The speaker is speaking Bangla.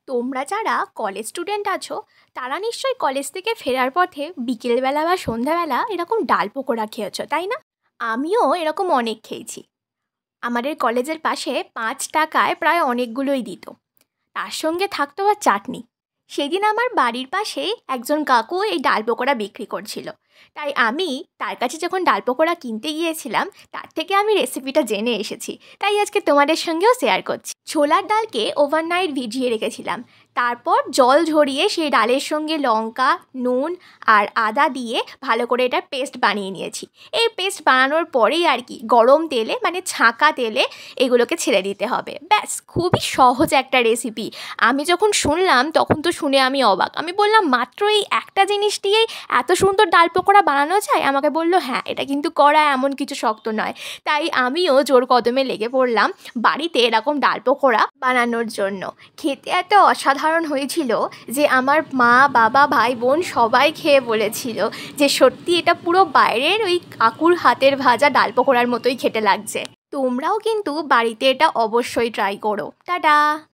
তোমরা যারা কলেজ স্টুডেন্ট আছো তারা নিশ্চয়ই কলেজ থেকে ফেরার পথে বিকেলবেলা বা সন্ধ্যাবেলা এরকম ডাল পকোড়া খেয়েছো, তাই না? আমিও এরকম অনেক খেয়েছি। আমাদের কলেজের পাশে 5 টাকায় প্রায় অনেকগুলোই দিত। তার সঙ্গে থাকতো আর চাটনি। সেদিন আমার বাড়ির পাশেই একজন কাকু এই ডাল পকোড়া বিক্রি করছিল, তাই আমি তার কাছে যখন ডাল পকোড়া কিনতে গিয়েছিলাম তার থেকে আমি রেসিপিটা জেনে এসেছি, তাই আজকে তোমাদের সঙ্গেও শেয়ার করছি। ছোলার ডালকে ওভারনাইট ভিজিয়ে রেখেছিলাম, তারপর জল ঝরিয়ে সেই ডালের সঙ্গে লঙ্কা, নুন আর আদা দিয়ে ভালো করে এটা পেস্ট বানিয়ে নিয়েছি। এই পেস্ট বানানোর পরেই আর কি গরম তেলে মানে ছাঁকা তেলে এগুলোকে ছেড়ে দিতে হবে, ব্যাস। খুবই সহজ একটা রেসিপি। আমি যখন শুনলাম তখন তো শুনে আমি অবাক। আমি বললাম, মাত্র এই একটা জিনিস দিয়েই এত সুন্দর ডাল পকোড়া বানানো যায়? আমাকে বলল, হ্যাঁ, এটা কিন্তু করা এমন কিছু শক্ত নয়। তাই আমিও জোর কদমে লেগে পড়লাম বাড়িতে এরকম ডাল পকোড়া বানানোর জন্য। খেতে এত অসাধারণ হয়েছিল যে আমার মা, বাবা, ভাই, বোন সবাই খেয়ে বলেছিল যে সত্যি এটা পুরো বাইরের ওই কাকুর হাতের ভাজা ডাল পকোড়ার মতোই খেতে লাগছে। তোমরাও কিন্তু বাড়িতে এটা অবশ্যই ট্রাই করো। টাটা।